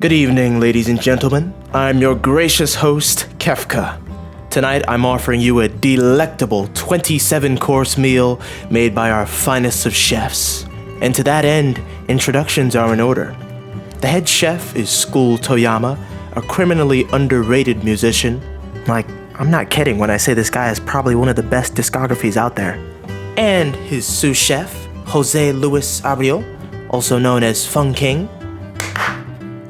Good evening, ladies and gentlemen. I'm your gracious host, Kefka. Tonight, I'm offering you a delectable 27-course meal made by our finest of chefs. And to that end, introductions are in order. The head chef is Skule Toyama, a criminally underrated musician. I'm not kidding when I say this guy is probably one of the best discographies out there. And his sous chef, Jose Luis Abreu, also known as Funk King.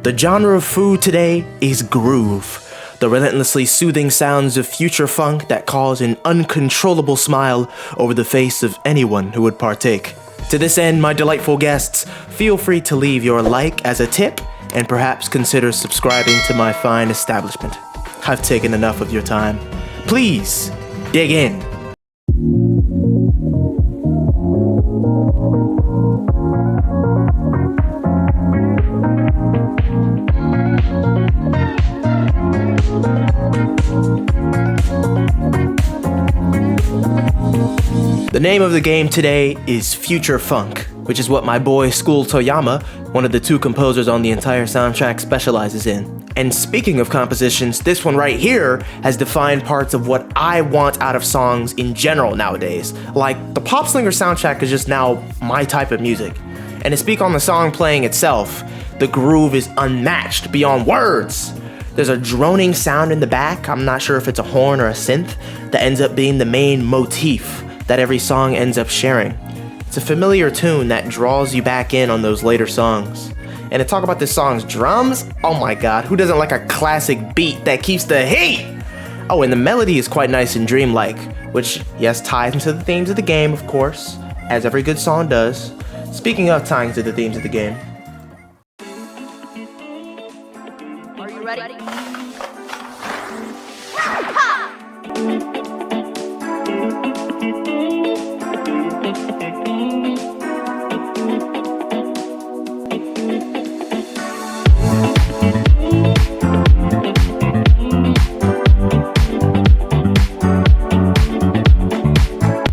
The genre of food today is groove, the relentlessly soothing sounds of future funk that cause an uncontrollable smile over the face of anyone who would partake. To this end, my delightful guests, feel free to leave your like as a tip and perhaps consider subscribing to my fine establishment. I've taken enough of your time. Please, dig in. The name of the game today is Future Funk, which is what my boy Skule Toyama, one of the two composers on the entire soundtrack, specializes in. And speaking of compositions, this one right here has defined parts of what I want out of songs in general nowadays. Like, the Popslinger soundtrack is just now my type of music. And to speak on the song playing itself, the groove is unmatched beyond words. There's a droning sound in the back, I'm not sure if it's a horn or a synth, that ends up being the main motif that every song ends up sharing. It's a familiar tune that draws you back in on those later songs. And to talk about this song's drums, oh my god, who doesn't like a classic beat that keeps the heat? Oh, and the melody is quite nice and dreamlike, which, yes, ties into the themes of the game, of course, as every good song does. Speaking of tying to the themes of the game, are you ready?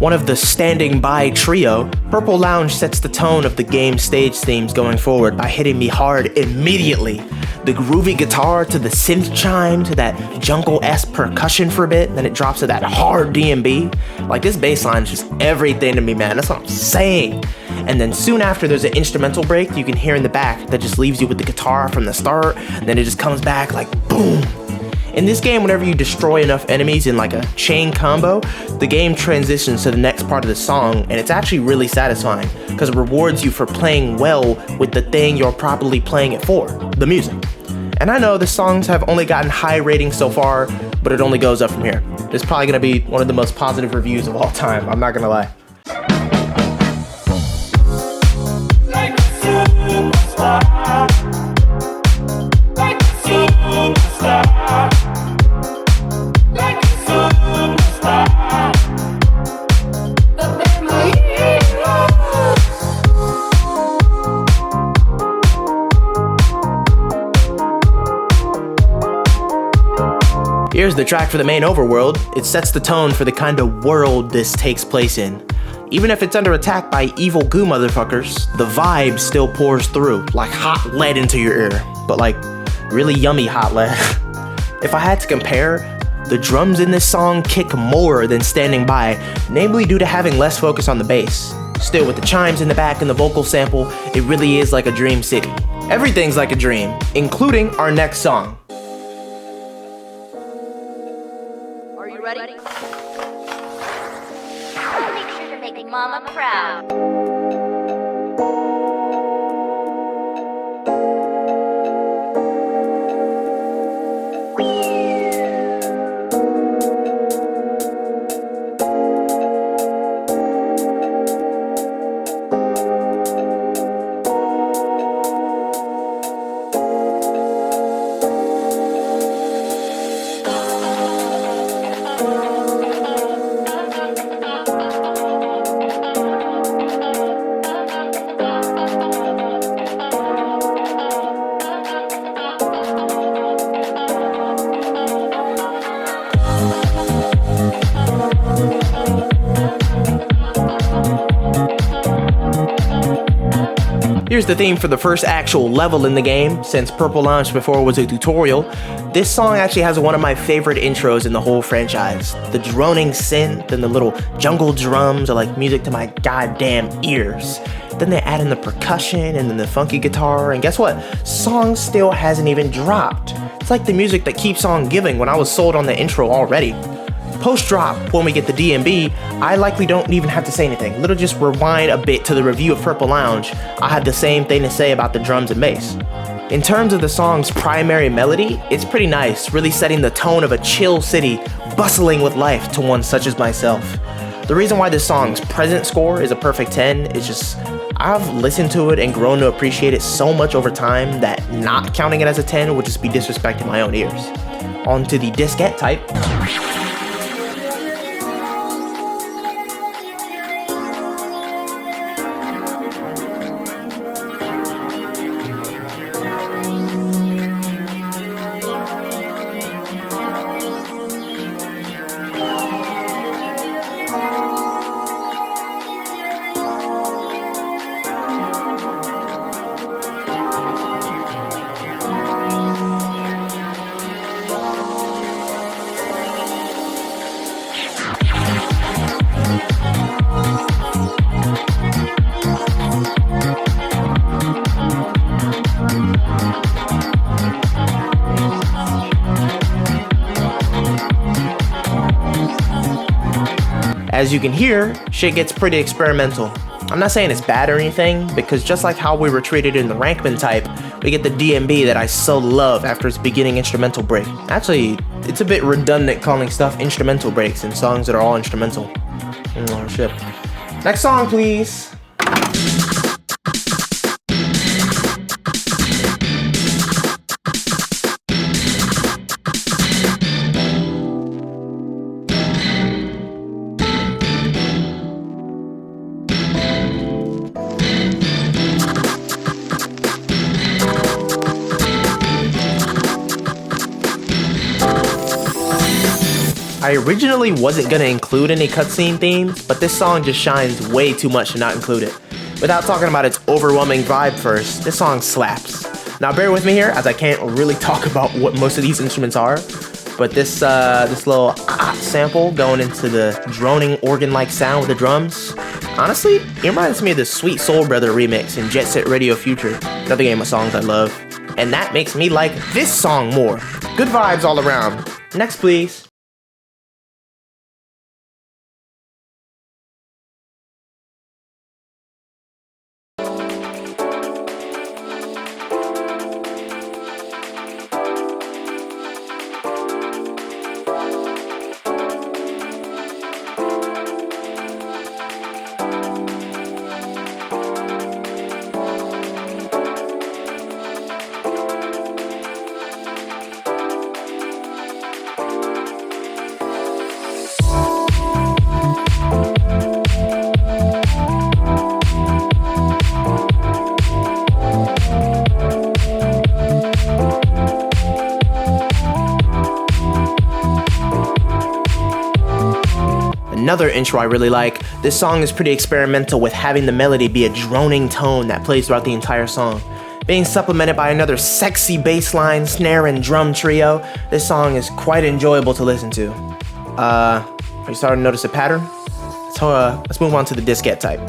one of the standing by trio, Purple Lounge sets the tone of the game's stage themes going forward by hitting me hard immediately. The groovy guitar to the synth chime to that jungle-esque percussion for a bit, then it drops to that hard D&B. Like, this bass line is just everything to me, man. That's what I'm saying. And then soon after, there's an instrumental break you can hear in the back that just leaves you with the guitar from the start, and then it just comes back like boom. In this game, whenever you destroy enough enemies in like a chain combo, the game transitions to the next part of the song, and it's actually really satisfying because it rewards you for playing well with the thing you're properly playing it for, the music. And I know the songs have only gotten high ratings so far, but it only goes up from here. This is probably gonna be one of the most positive reviews of all time, I'm not gonna lie. Like a superstar. Like a superstar. Like a superstar. The family Here's the track for the main overworld. It sets the tone for the kind of world this takes place in. Even if it's under attack by evil goo motherfuckers, the vibe still pours through, like hot lead into your ear, but like really yummy hot lead. If I had to compare, the drums in this song kick more than Standing By, namely due to having less focus on the bass. Still, with the chimes in the back and the vocal sample, it really is like a dream city. Everything's like a dream, including our next song. Are you ready? I'll make sure to make Mama proud. Here's the theme for the first actual level in the game, since Purple Lounge before was a tutorial. This song actually has one of my favorite intros in the whole franchise. The droning synth and the little jungle drums are like music to my goddamn ears. Then they add in the percussion and then the funky guitar, and guess what? Song still hasn't even dropped. It's like the music that keeps on giving when I was sold on the intro already. Post-drop, when we get the DMB, I likely don't even have to say anything. Little just rewind a bit to the review of Purple Lounge. I have the same thing to say about the drums and bass. In terms of the song's primary melody, it's pretty nice, really setting the tone of a chill city bustling with life to one such as myself. The reason why this song's present score is a perfect 10 is just I've listened to it and grown to appreciate it so much over time that not counting it as a 10 would just be disrespecting my own ears. On to the diskette type. As you can hear, shit gets pretty experimental. I'm not saying it's bad or anything, because just like how we were treated in the Rankman type, we get the DMB that I so love after its beginning instrumental break. Actually, it's a bit redundant calling stuff instrumental breaks in songs that are all instrumental. Oh shit. Next song, please. I originally wasn't gonna include any cutscene themes, but this song just shines way too much to not include it. Without talking about its overwhelming vibe first, this song slaps. Now bear with me here, as I can't really talk about what most of these instruments are, but this little sample going into the droning organ-like sound with the drums, honestly, it reminds me of the Sweet Soul Brother remix in Jet Set Radio Future, another game of songs I love. And that makes me like this song more. Good vibes all around. Next, please. Another intro I really like. This song is pretty experimental with having the melody be a droning tone that plays throughout the entire song. Being supplemented by another sexy bass line, snare, and drum trio, this song is quite enjoyable to listen to. Are you starting to notice a pattern? Let's move on to the diskette type.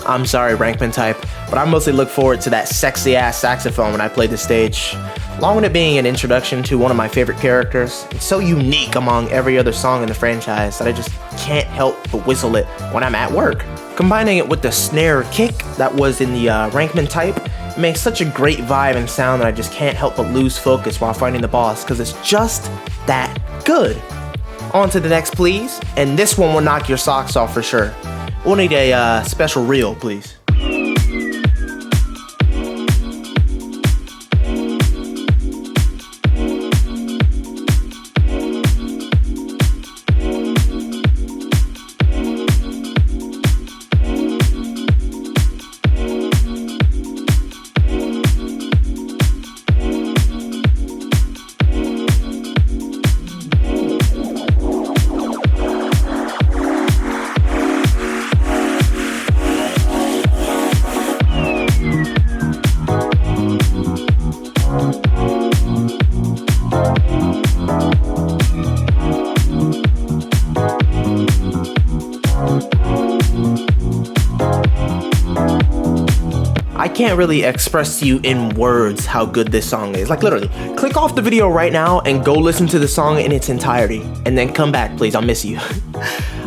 I'm sorry, Rankman type, but I mostly look forward to that sexy ass saxophone when I play the stage. Along with it being an introduction to one of my favorite characters, it's so unique among every other song in the franchise that I just can't help but whistle it when I'm at work. Combining it with the snare kick that was in the Rankman type, it makes such a great vibe and sound that I just can't help but lose focus while fighting the boss, because it's just that good. On to the next, please, and this one will knock your socks off for sure. We'll need a special reel, please. I can't really express to you in words how good this song is. Like literally, click off the video right now and go listen to the song in its entirety. And then come back, please, I'll miss you.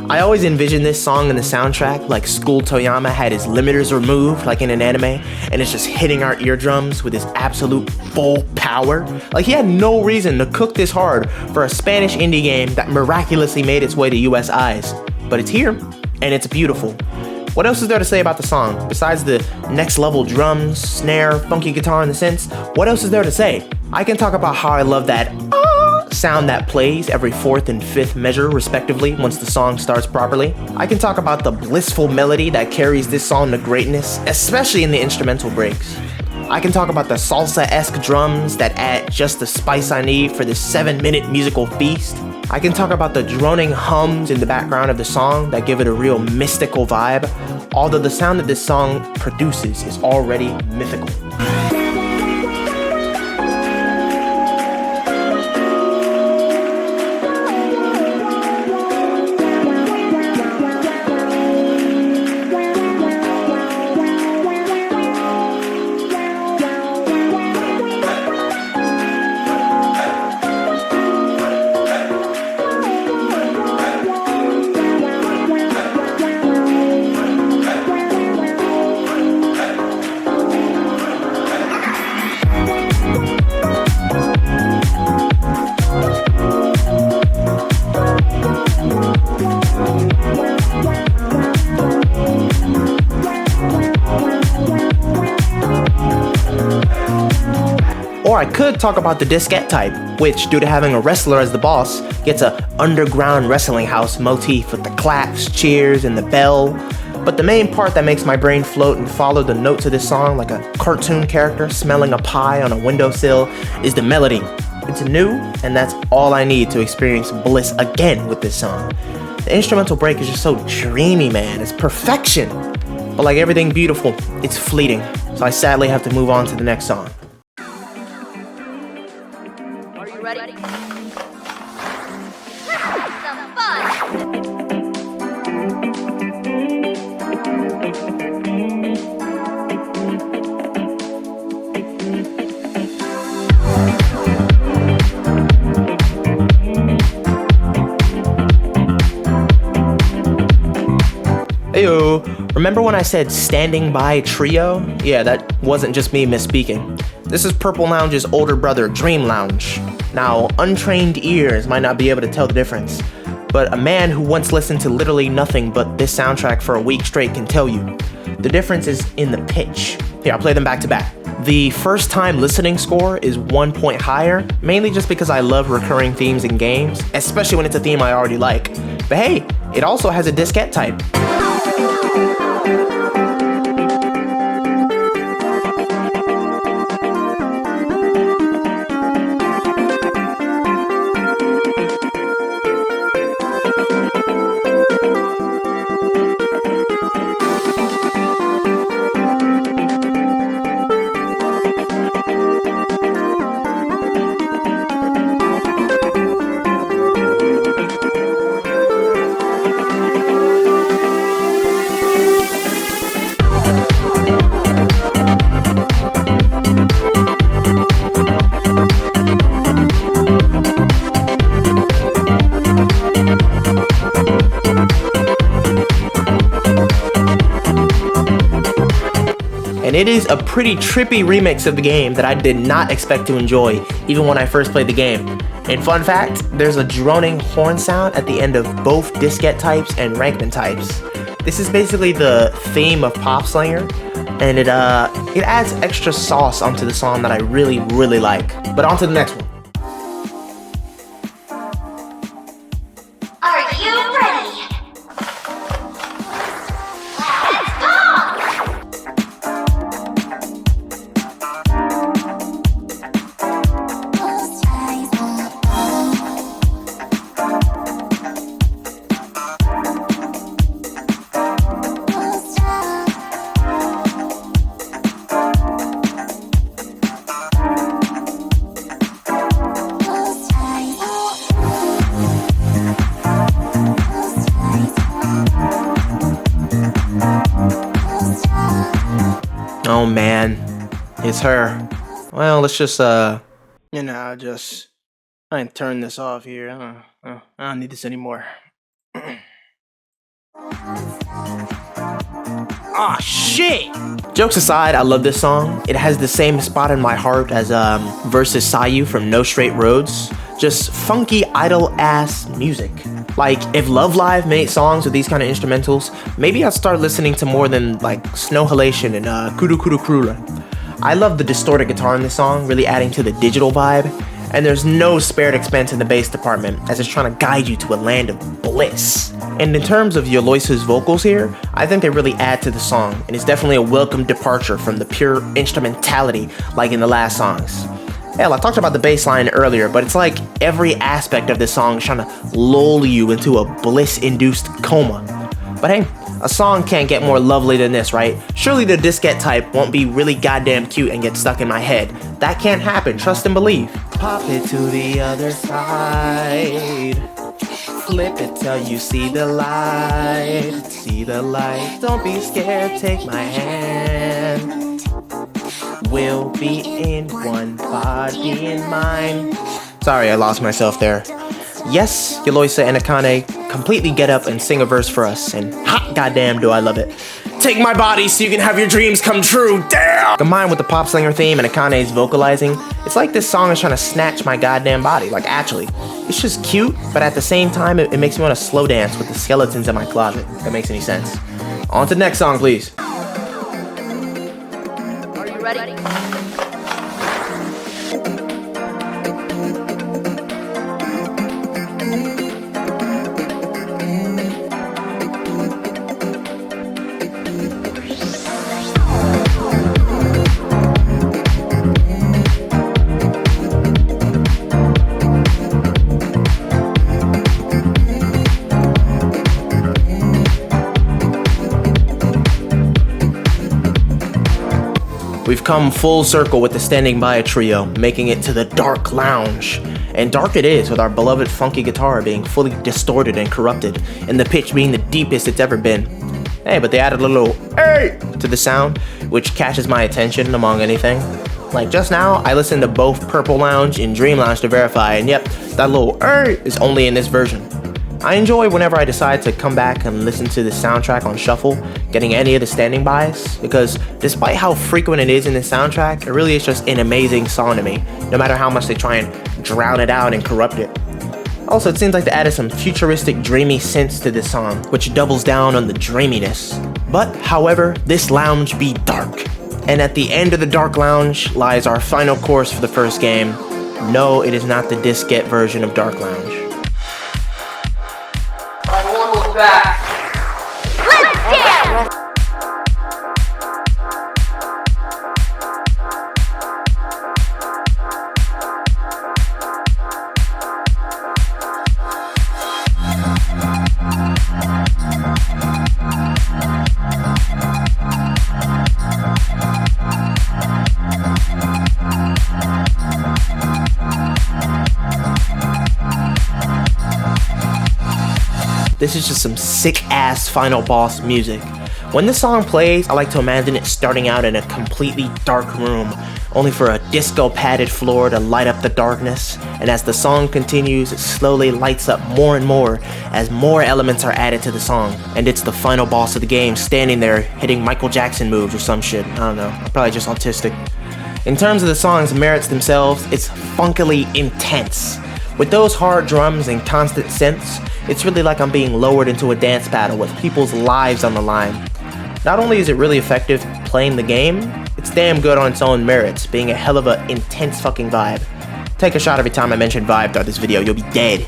I always envision this song in the soundtrack like Skule Toyama had his limiters removed like in an anime, and it's just hitting our eardrums with his absolute full power. Like he had no reason to cook this hard for a Spanish indie game that miraculously made its way to US eyes. But it's here, and it's beautiful. What else is there to say about the song? Besides the next level drums, snare, funky guitar, and the synths, what else is there to say? I can talk about how I love that sound that plays every 4th and 5th measure respectively once the song starts properly. I can talk about the blissful melody that carries this song to greatness, especially in the instrumental breaks. I can talk about the salsa-esque drums that add just the spice I need for this 7-minute musical feast. I can talk about the droning hums in the background of the song that give it a real mystical vibe, although the sound that this song produces is already mythical. Or I could talk about the diskette type, which, due to having a wrestler as the boss, gets a underground wrestling house motif with the claps, cheers, and the bell. But the main part that makes my brain float and follow the notes of this song like a cartoon character smelling a pie on a windowsill is the melody. It's new, and that's all I need to experience bliss again with this song. The instrumental break is just so dreamy, man. It's perfection. But like everything beautiful, it's fleeting. So I sadly have to move on to the next song. Are you ready? Some fun! Heyo, remember when I said standing by trio? Yeah, that wasn't just me misspeaking. This is Purple Lounge's older brother, Dream Lounge. Now, untrained ears might not be able to tell the difference, but a man who once listened to literally nothing but this soundtrack for a week straight can tell you. The difference is in the pitch. Here, I'll play them back to back. The first time listening score is 1 point higher, mainly just because I love recurring themes in games, especially when it's a theme I already like. But hey, it also has a diskette type. It is a pretty trippy remix of the game that I did not expect to enjoy, even when I first played the game. And fun fact, there's a droning horn sound at the end of both diskette types and Rankman types. This is basically the theme of Popslinger, and it adds extra sauce onto the song that I really, really like. But on to the next one. Are you ready? Let's go! Oh man, it's her. Well, let's just I can turn this off here. I don't need this anymore. Ah, shit! Jokes aside, I love this song. It has the same spot in my heart as Versus Sayu from No Straight Roads. Just funky, idle-ass music. Like, if Love Live made songs with these kind of instrumentals, maybe I'd start listening to more than, like, Snow Halation and Kudu Kudu Krula. I love the distorted guitar in this song, really adding to the digital vibe, and there's no spared expense in the bass department, as it's trying to guide you to a land of bliss. And in terms of Yoloisa's vocals here, I think they really add to the song, and it's definitely a welcome departure from the pure instrumentality like in the last songs. Hell, I talked about the bass line earlier, but it's like every aspect of this song is trying to lull you into a bliss-induced coma. But hey, a song can't get more lovely than this, right? Surely the diskette type won't be really goddamn cute and get stuck in my head. That can't happen, trust and believe. Pop it to the other side. Flip it till you see the light. See the light. Don't be scared, take my hand. We'll be in one body and mind. Sorry, I lost myself there. Yes, Yoloisa and Akane completely get up and sing a verse for us, and hot goddamn do I love it. Take my body so you can have your dreams come true, damn! Combined with the Popslinger theme and Akane's vocalizing, it's like this song is trying to snatch my goddamn body, like actually. It's just cute, but at the same time, it makes me want to slow dance with the skeletons in my closet, if that makes any sense. On to the next song, please. Are you ready? We've come full circle with the Standing By trio, making it to the Dark Lounge. And dark it is, with our beloved funky guitar being fully distorted and corrupted, and the pitch being the deepest it's ever been. Hey, but they added a little "hey" to the sound, which catches my attention among anything. Like just now, I listened to both Purple Lounge and Dream Lounge to verify, and yep, that little "hey" is only in this version. I enjoy whenever I decide to come back and listen to the soundtrack on shuffle, getting any of the standing bys, because despite how frequent it is in the soundtrack, it really is just an amazing song to me, no matter how much they try and drown it out and corrupt it. Also, it seems like they added some futuristic dreamy synths to this song, which doubles down on the dreaminess. But, however, this lounge be dark. And at the end of the Dark Lounge lies our final course for the first game. No, it is not the diskette version of Dark Lounge. Back. Let's dance! This is just some sick-ass final boss music. When this song plays, I like to imagine it starting out in a completely dark room, only for a disco-padded floor to light up the darkness, and as the song continues, it slowly lights up more and more as more elements are added to the song, and it's the final boss of the game standing there hitting Michael Jackson moves or some shit. I don't know, probably just autistic. In terms of the song's merits themselves, it's funkily intense. With those hard drums and constant synths, it's really like I'm being lowered into a dance battle with people's lives on the line. Not only is it really effective playing the game, it's damn good on its own merits, being a hell of a intense fucking vibe. Take a shot every time I mention vibe throughout this video, you'll be dead.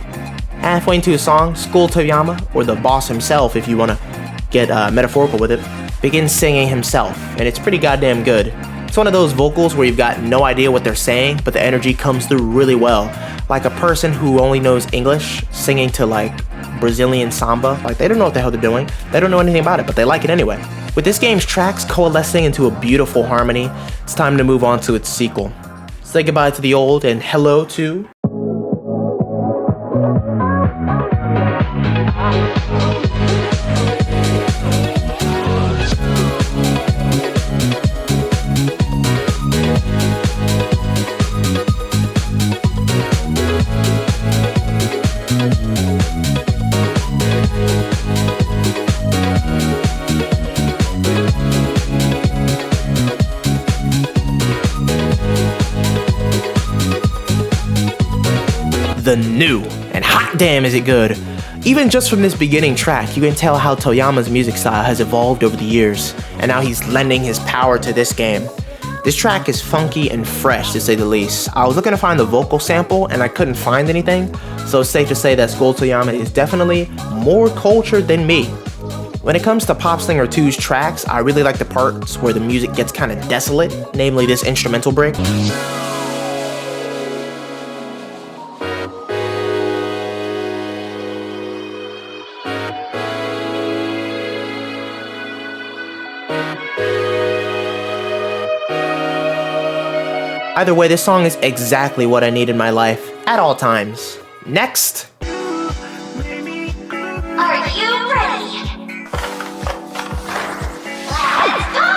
Halfway into a song, Skule Toyama, or the boss himself if you want to get metaphorical with it, begins singing himself, and it's pretty goddamn good. It's one of those vocals where you've got no idea what they're saying, but the energy comes through really well. Like a person who only knows English singing to like Brazilian samba. Like they don't know what the hell they're doing. They don't know anything about it, but they like it anyway. With this game's tracks coalescing into a beautiful harmony, it's time to move on to its sequel. Say goodbye to the old and hello to... the new, and hot damn is it good. Even just from this beginning track, you can tell how Toyama's music style has evolved over the years, and now he's lending his power to this game. This track is funky and fresh to say the least. I was looking to find the vocal sample and I couldn't find anything, so it's safe to say that Skule Toyama is definitely more cultured than me. When it comes to Popslinger 2's tracks, I really like the parts where the music gets kind of desolate, namely this instrumental break. Either way, this song is exactly what I need in my life at all times. Next. Are you ready? Let's go!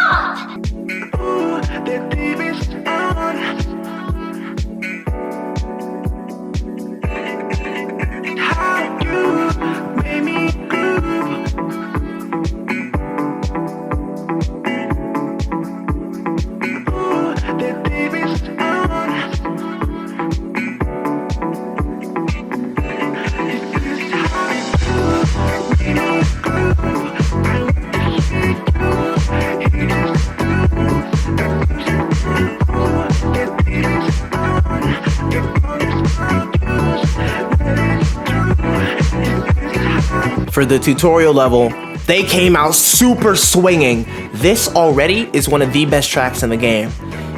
For the tutorial level, they came out super swinging. This already is one of the best tracks in the game.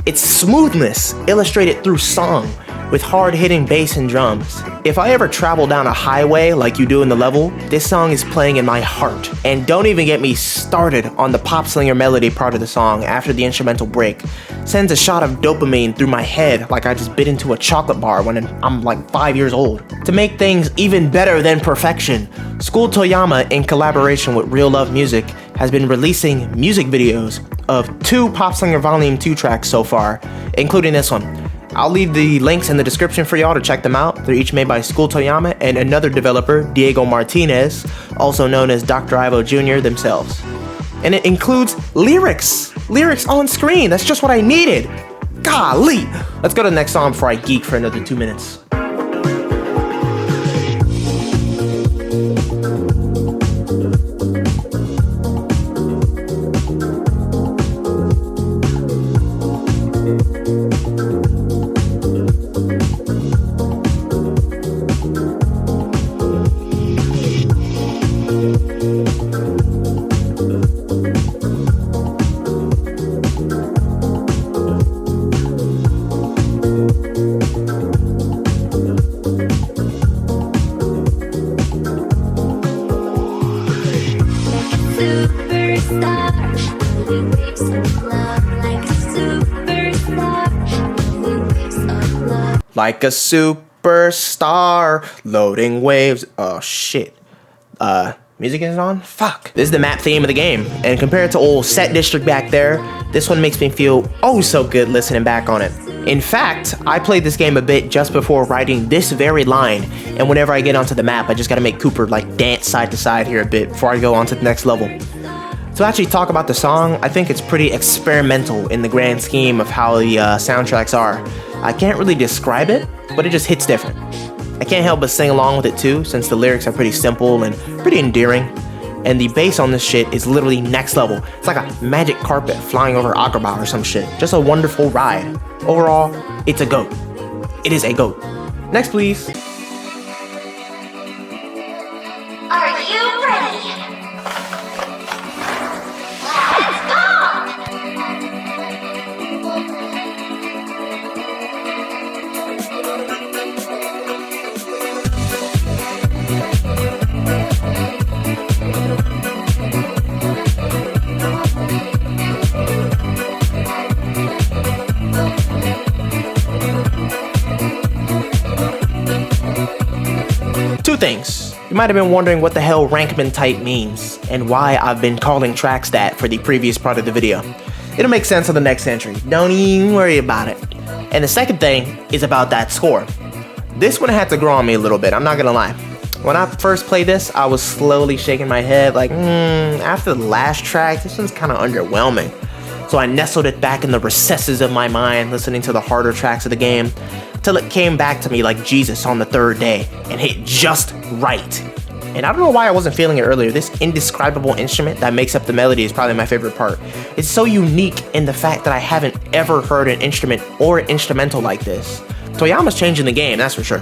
It's smoothness illustrated through song with hard-hitting bass and drums. If I ever travel down a highway like you do in the level, this song is playing in my heart. And don't even get me started on the Popslinger melody part of the song after the instrumental break. Sends a shot of dopamine through my head like I just bit into a chocolate bar when I'm like 5 years old. To make things even better than perfection, Skule Toyama, in collaboration with Real Love Music, has been releasing music videos of 2 Popslinger Volume 2 tracks so far, including this one. I'll leave the links in the description for y'all to check them out. They're each made by Skule Toyama and another developer, Diego Martinez, also known as Dr. Ivo Jr. themselves. And it includes lyrics on screen. That's just what I needed. Golly. Let's go to the next song before I geek for another 2 minutes. Like a superstar, loading waves. Oh shit. Music is on? Fuck. This is the map theme of the game, and compared to old Set District back there, this one makes me feel oh so good listening back on it. In fact, I played this game a bit just before writing this very line, and whenever I get onto the map, I just gotta make Cooper like dance side to side here a bit before I go on to the next level. To actually talk about the song, I think it's pretty experimental in the grand scheme of how the soundtracks are. I can't really describe it, but it just hits different. I can't help but sing along with it too, since the lyrics are pretty simple and pretty endearing. And the bass on this shit is literally next level. It's like a magic carpet flying over Agrabah or some shit. Just a wonderful ride. Overall, it's a GOAT. It is a GOAT. Next, please. Are you ready? Let's go! Two things. You might have been wondering what the hell Rankman type means, and why I've been calling tracks that for the previous part of the video. It'll make sense on the next entry, don't even worry about it. And the second thing is about that score. This one had to grow on me a little bit, I'm not gonna lie. When I first played this, I was slowly shaking my head like, after the last track, this one's kinda underwhelming. So I nestled it back in the recesses of my mind, listening to the harder tracks of the game, till it came back to me like Jesus on the third day, and hit just right. And I don't know why I wasn't feeling it earlier. This indescribable instrument that makes up the melody is probably my favorite part. It's so unique in the fact that I haven't ever heard an instrument or an instrumental like this. Toyama's changing the game, that's for sure.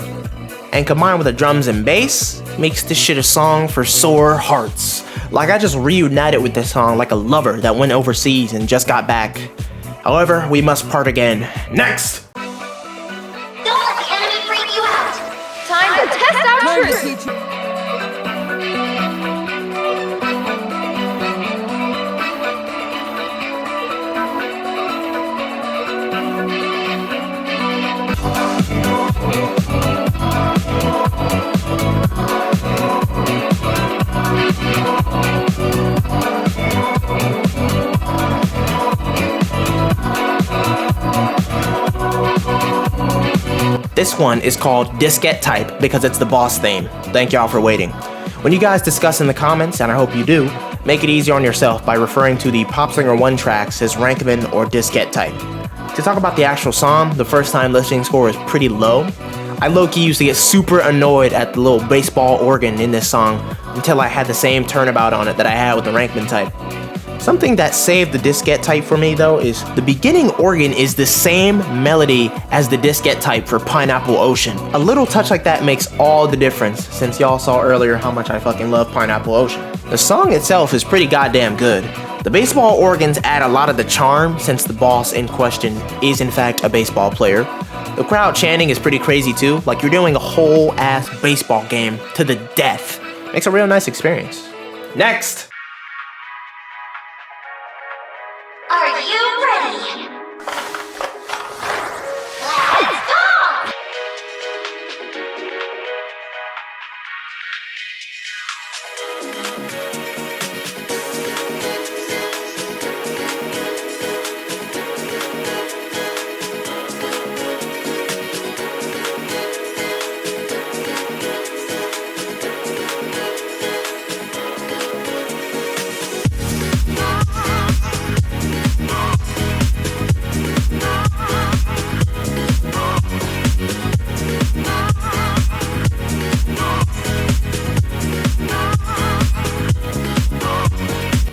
And combined with the drums and bass, makes this shit a song for sore hearts. Like I just reunited with this song like a lover that went overseas and just got back. However, we must part again. Next! Don't let the enemy freak you out! Time to test our truth! This one is called Diskette Type because it's the boss theme. Thank y'all for waiting. When you guys discuss in the comments, and I hope you do, make it easier on yourself by referring to the Popslinger 1 tracks as Rankman or Diskette Type. To talk about the actual song, the first time listening score is pretty low. I low-key used to get super annoyed at the little baseball organ in this song until I had the same turnabout on it that I had with the Rankman type. Something that saved the Diskette type for me though is the beginning organ is the same melody as the Diskette type for Pineapple Ocean. A little touch like that makes all the difference, since y'all saw earlier how much I fucking love Pineapple Ocean. The song itself is pretty goddamn good. The baseball organs add a lot of the charm since the boss in question is in fact a baseball player. The crowd chanting is pretty crazy too, like you're doing a whole ass baseball game to the death. Makes a real nice experience. Next! Are you ready? Let's go!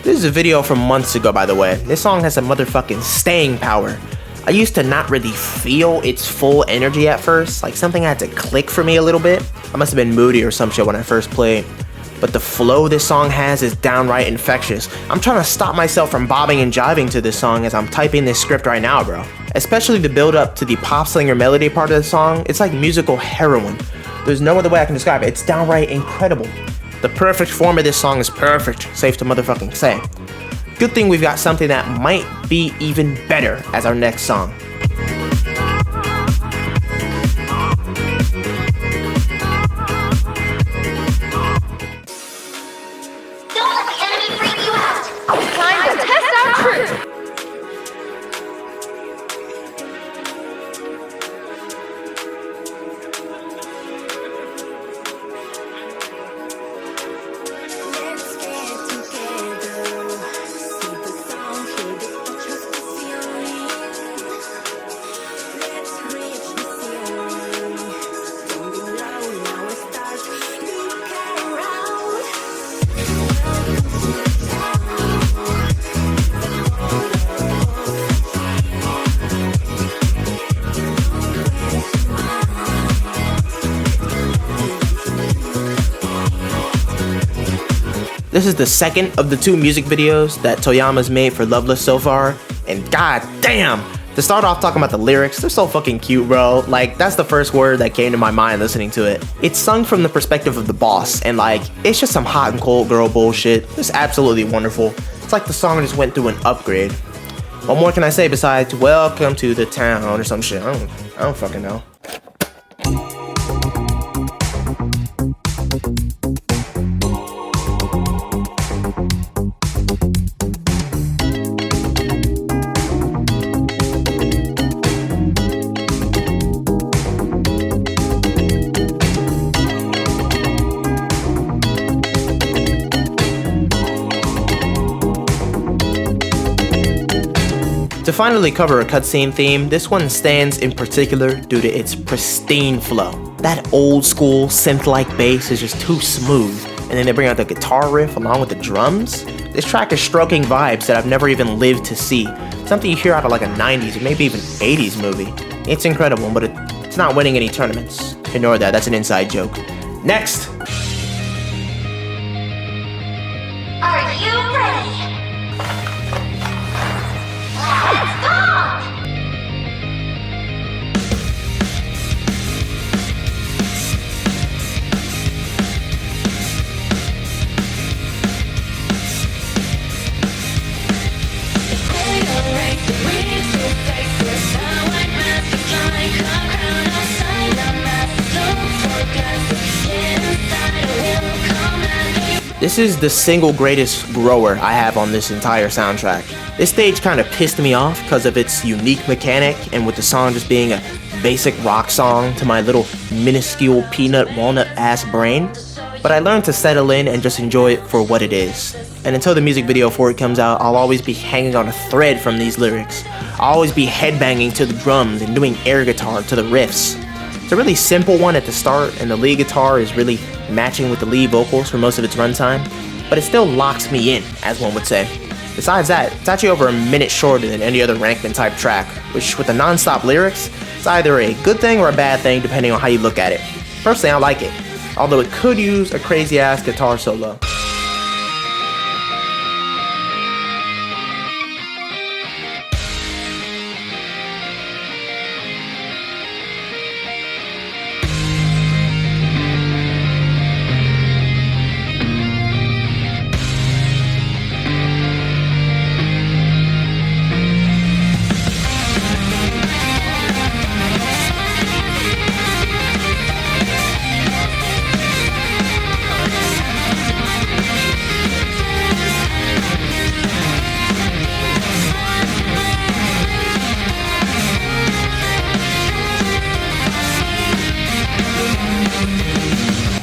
This is a video from months ago, by the way. This song has a motherfucking staying power. I used to not really feel its full energy at first, like something had to click for me a little bit. I must have been moody or some shit when I first played. But the flow this song has is downright infectious. I'm trying to stop myself from bobbing and jiving to this song as I'm typing this script right now, bro. Especially the build up to the Popslinger melody part of the song, it's like musical heroin. There's no other way I can describe it. It's downright incredible. The perfect form of this song is perfect, safe to motherfucking say. Good thing we've got something that might be even better as our next song. This is the second of the 2 music videos that Toyama's made for Loveless so far, and god damn! To start off talking about the lyrics, they're so fucking cute, bro. Like, that's the first word that came to my mind listening to it. It's sung from the perspective of the boss, and like, it's just some hot and cold girl bullshit. It's absolutely wonderful. It's like the song just went through an upgrade. What more can I say besides welcome to the town or some shit? I don't fucking know. To finally cover a cutscene theme, this one stands in particular due to its pristine flow. That old school synth-like bass is just too smooth, and then they bring out the guitar riff along with the drums. This track is stroking vibes that I've never even lived to see. Something you hear out of like a 90s or maybe even 80s movie. It's incredible, but it's not winning any tournaments. Ignore that, that's an inside joke. Next! Are you ready? Let's go! This is the single greatest grower I have on this entire soundtrack. This stage kind of pissed me off because of its unique mechanic and with the song just being a basic rock song to my little minuscule peanut walnut ass brain. But I learned to settle in and just enjoy it for what it is. And until the music video for it comes out, I'll always be hanging on a thread from these lyrics. I'll always be headbanging to the drums and doing air guitar to the riffs. It's a really simple one at the start, and the lead guitar is really matching with the lead vocals for most of its runtime, but it still locks me in, as one would say. Besides that, it's actually over a minute shorter than any other Rankman type track, which with the non-stop lyrics, it's either a good thing or a bad thing depending on how you look at it. Personally, I like it, although it could use a crazy ass guitar solo.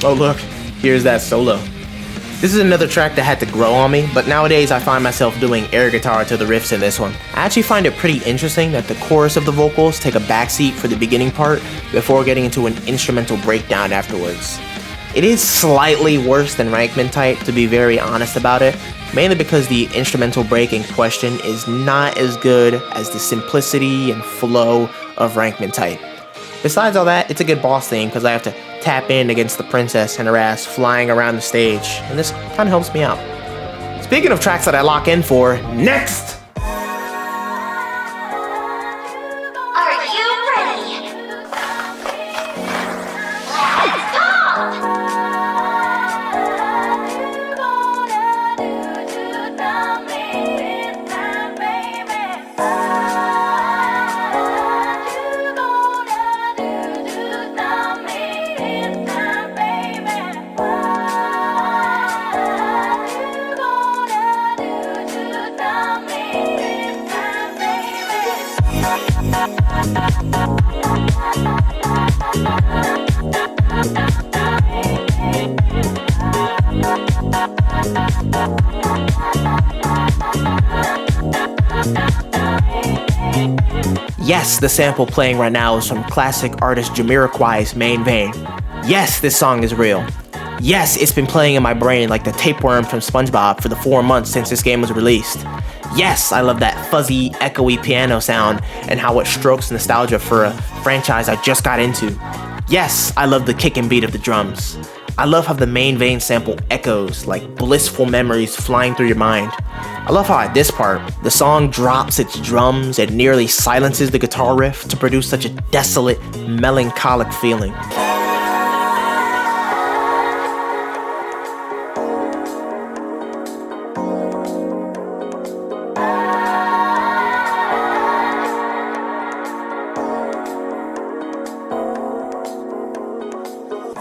Oh look, here's that solo. This is another track that had to grow on me, but nowadays I find myself doing air guitar to the riffs in this one. I actually find it pretty interesting that the chorus of the vocals take a backseat for the beginning part before getting into an instrumental breakdown afterwards. It is slightly worse than Rankman type, to be very honest about it, mainly because the instrumental break in question is not as good as the simplicity and flow of Rankman type. Besides all that, it's a good boss theme because I have to tap in against the princess and her ass flying around the stage, and this kind of helps me out. Speaking of tracks that I lock in for, next! Are you ready? Let's go! Yes, the sample playing right now is from classic artist Jamiroquai's Main Vein. Yes, this song is real. Yes, it's been playing in my brain like the tapeworm from SpongeBob for the 4 months since this game was released. Yes, I love that fuzzy, echoey piano sound and how it strokes nostalgia for a franchise I just got into. Yes, I love the kick and beat of the drums. I love how the main vein sample echoes like blissful memories flying through your mind. I love how at this part, the song drops its drums and nearly silences the guitar riff to produce such a desolate, melancholic feeling.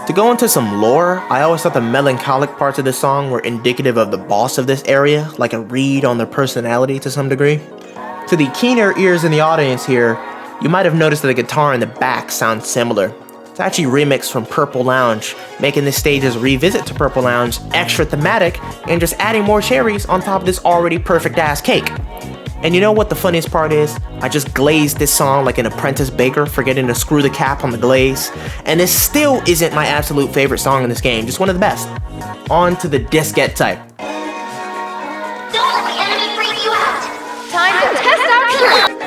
To go into some lore, I always thought the melancholic parts of this song were indicative of the boss of this area, like a read on their personality to some degree. To the keener ears in the audience here, you might have noticed that the guitar in the back sounds similar. It's actually remixed from Purple Lounge, making this stage's revisit to Purple Lounge extra thematic and just adding more cherries on top of this already perfect ass cake. And you know what the funniest part is? I just glazed this song like an apprentice baker, forgetting to screw the cap on the glaze. And this still isn't my absolute favorite song in this game, just one of the best. On to the diskette type. Don't let the enemy freak you out. Time to test our tricks.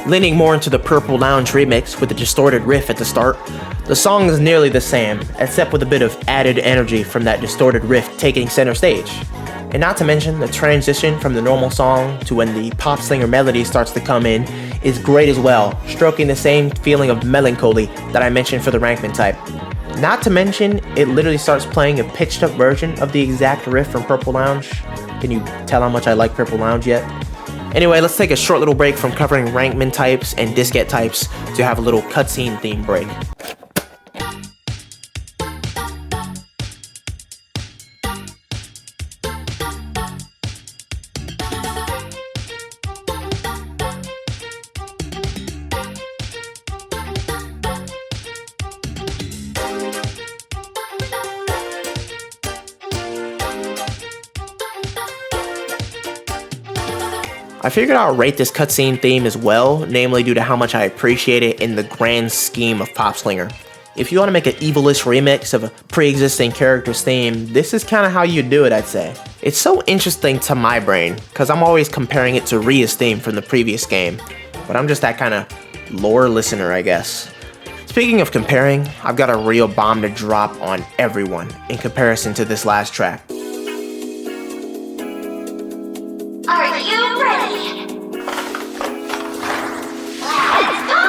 Leaning more into the Purple Lounge remix with the distorted riff at the start, the song is nearly the same, except with a bit of added energy from that distorted riff taking center stage. And not to mention, the transition from the normal song to when the Popslinger melody starts to come in is great as well, stroking the same feeling of melancholy that I mentioned for the Rankman type. Not to mention, it literally starts playing a pitched up version of the exact riff from Purple Lounge. Can you tell how much I like Purple Lounge yet? Anyway, let's take a short little break from covering Rankman types and diskette types to have a little cutscene theme break. I figured I'll rate this cutscene theme as well, namely due to how much I appreciate it in the grand scheme of Popslinger. If you want to make an evilish remix of a pre-existing character's theme, this is kind of how you do it, I'd say. It's so interesting to my brain, because I'm always comparing it to Ria's theme from the previous game, but I'm just that kind of lore listener, I guess. Speaking of comparing, I've got a real bomb to drop on everyone in comparison to this last track. Are you ready? Let's go!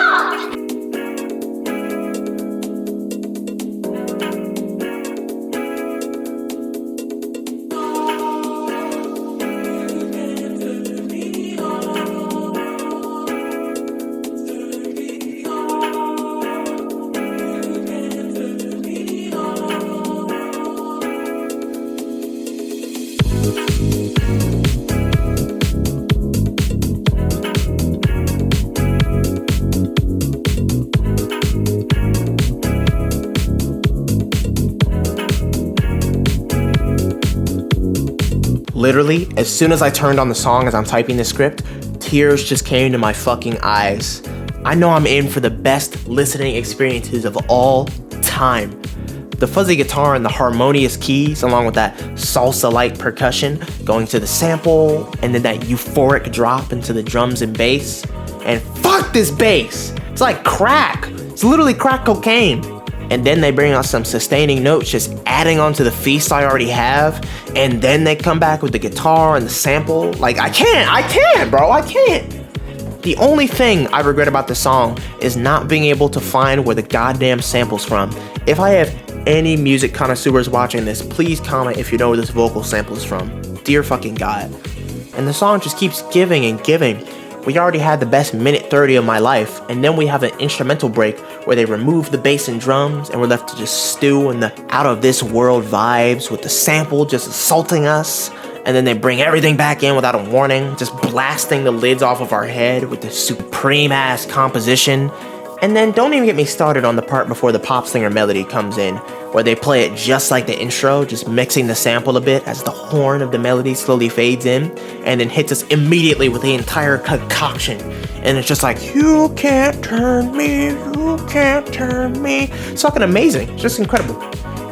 Literally, as soon as I turned on the song as I'm typing the script, tears just came to my fucking eyes. I know I'm in for the best listening experiences of all time. The fuzzy guitar and the harmonious keys, along with that salsa-like percussion going to the sample, and then that euphoric drop into the drums and bass. And fuck this bass! It's like crack! It's literally crack cocaine! And then they bring out some sustaining notes, just adding on to the feast I already have. And then they come back with the guitar and the sample. Like, I can't, bro, I can't. The only thing I regret about this song is not being able to find where the goddamn sample's from. If I have any music connoisseurs watching this, please comment if you know where this vocal sample is from. Dear fucking God. And the song just keeps giving and giving. we already had the best minute 30 of my life, and then we have an instrumental break where they remove the bass and drums, and we're left to just stew in the out-of-this-world vibes with the sample just assaulting us, and then they bring everything back in without a warning, just blasting the lids off of our head with this supreme-ass composition. And then don't even get me started on the part before the Popslinger melody comes in, where they play it just like the intro, just mixing the sample a bit as the horn of the melody slowly fades in, and then hits us immediately with the entire concoction. And it's just like, you can't turn me, you can't turn me. It's fucking amazing, it's just incredible.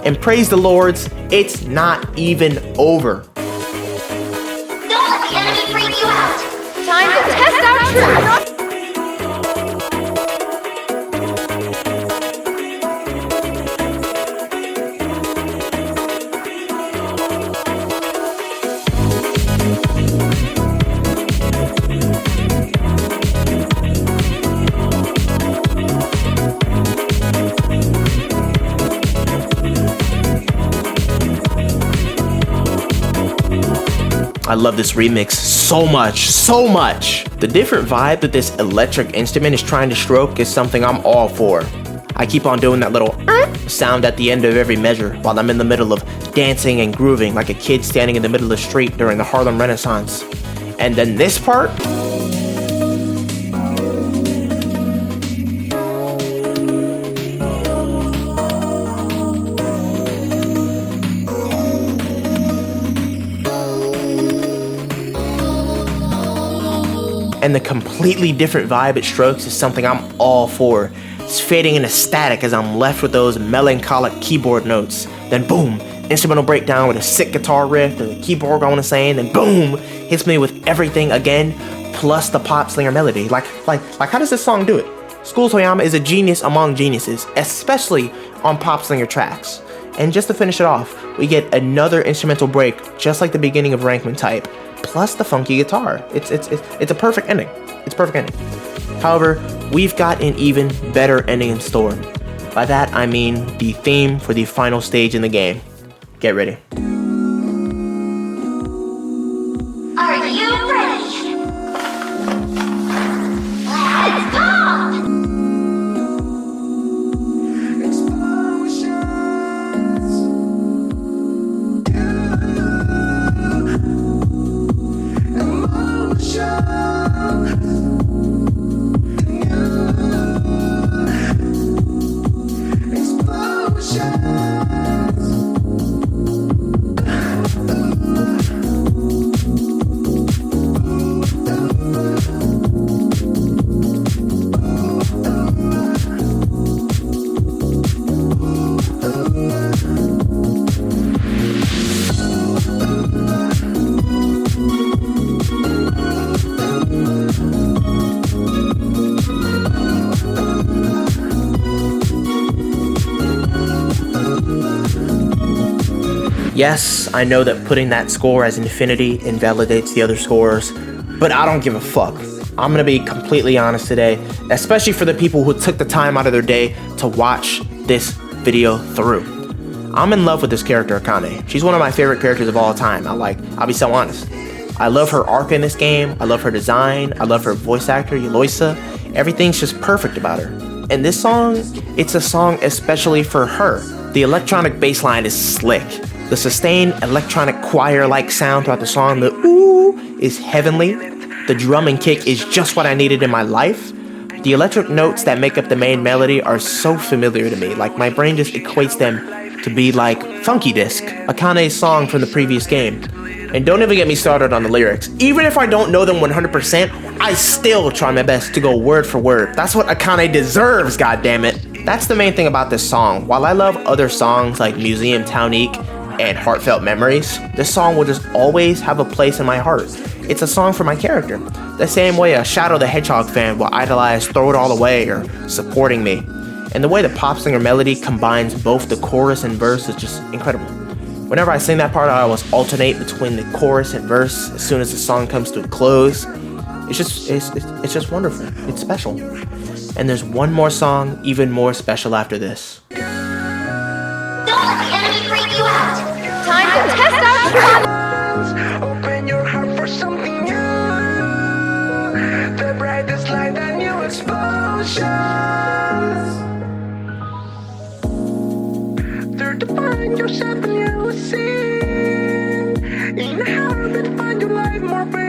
And praise the Lords, it's not even over. Don't let the enemy freak you out. Time to test our truth. I love this remix so much, so much. The different vibe that this electric instrument is trying to stroke is something I'm all for. I keep on doing that little sound at the end of every measure while I'm in the middle of dancing and grooving like a kid standing in the middle of the street during the Harlem Renaissance. And then this part, and the completely different vibe it strokes is something I'm all for. It's fading into static as I'm left with those melancholic keyboard notes. Then boom, instrumental breakdown with a sick guitar riff and the keyboard going insane. Then boom, hits me with everything again, plus the Popslinger melody. Like how does this song do it? Skule Toyama is a genius among geniuses, especially on Popslinger tracks. And just to finish it off, we get another instrumental break, just like the beginning of Rankman Type, plus the funky guitar. It's a perfect ending. It's a perfect ending. However, we've got an even better ending in store. By that, I mean the theme for the final stage in the game. Get ready. Are you ready? Let's go! Yes, I know that putting that score as infinity invalidates the other scores, but I don't give a fuck. I'm gonna be completely honest today, especially for the people who took the time out of their day to watch this video through. I'm in love with this character, Akane. She's one of my favorite characters of all time. I'll be so honest. I love her arc in this game, I love her design, I love her voice actor, Eloisa. Everything's just perfect about her. And this song, it's a song especially for her. The electronic bass line is slick. The sustained electronic choir-like sound throughout the song, the ooh, is heavenly. The drum and kick is just what I needed in my life. The electric notes that make up the main melody are so familiar to me, like my brain just equates them to be like Funky Disc, Akane's song from the previous game. And don't even get me started on the lyrics. Even if I don't know them 100%, I still try my best to go word for word. That's what Akane deserves, goddammit. That's the main thing about this song. While I love other songs like Museum Townique and Heartfelt Memories, this song will just always have a place in my heart. It's a song for my character, the same way a Shadow the Hedgehog fan will idolize Throw It All Away or Supporting Me. And the way the Popslinger melody combines both the chorus and verse is just incredible. Whenever I sing that part, I always alternate between the chorus and verse as soon as the song comes to a close. It's just wonderful. It's special. And there's one more song even more special after this. Don't let the enemy freak you out. Time to test our truth. Open your heart for something new. There to find yourself and you will sing. In a habit, find your life more free.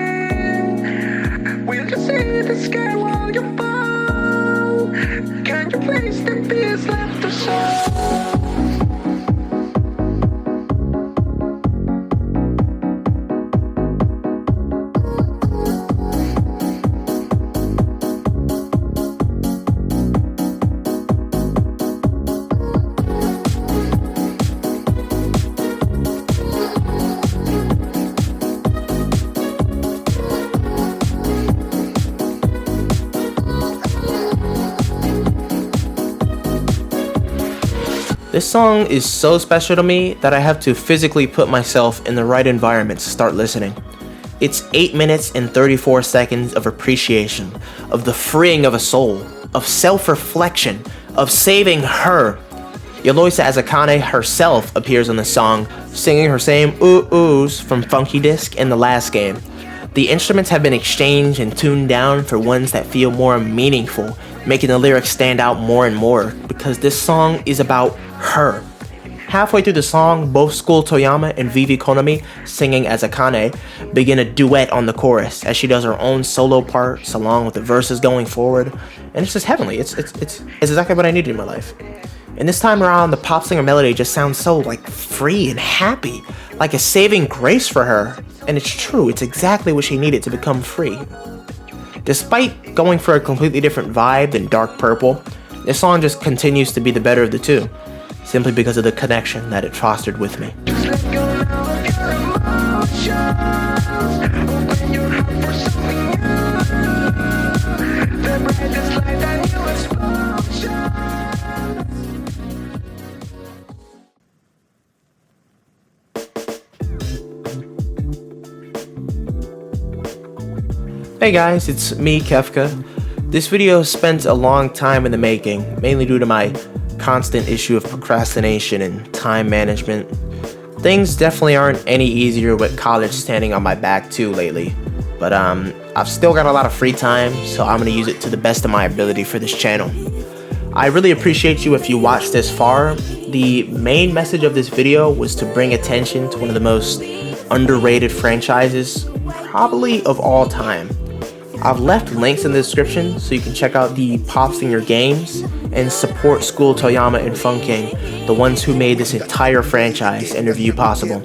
Will you see the sky while you fall? Can you place the peace left to soul? This song is so special to me that I have to physically put myself in the right environment to start listening. It's 8 minutes and 34 seconds of appreciation, of the freeing of a soul, of self-reflection, of saving her. Yoloisa Azakane herself appears on the song, singing her same ooh-oohs from Funky Disc in the last game. The instruments have been exchanged and tuned down for ones that feel more meaningful, making the lyrics stand out more and more, because this song is about her. Halfway through the song, both Skule Toyama and Vivi Konami, singing as Akane, begin a duet on the chorus as she does her own solo parts along with the verses going forward, and it's just heavenly. It's exactly what I needed in my life. And this time around, the Popslinger melody just sounds so free and happy, like a saving grace for her. And it's true, it's exactly what she needed to become free. Despite going for a completely different vibe than Dark Purple, this song just continues to be the better of the two, simply because of the connection that it fostered with me. Hey guys, it's me, Kefka. This video spent a long time in the making, mainly due to my constant issue of procrastination and time management. Things definitely aren't any easier with college standing on my back too lately, but I've still got a lot of free time, so I'm gonna use it to the best of my ability for this channel. I really appreciate you if you watched this far. The main message of this video was to bring attention to one of the most underrated franchises, probably of all time. I've left links in the description so you can check out the Popslinger games and support Skule Toyama and Funking, the ones who made this entire franchise and review possible.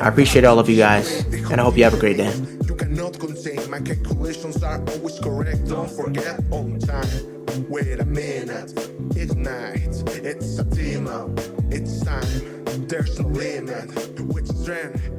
I appreciate all of you guys, and I hope you have a great day. You cannot contain, my calculations are always correct. Don't forget on time. Wait a minute, it's night, it's a team up, it's time. There's no limit, with strength.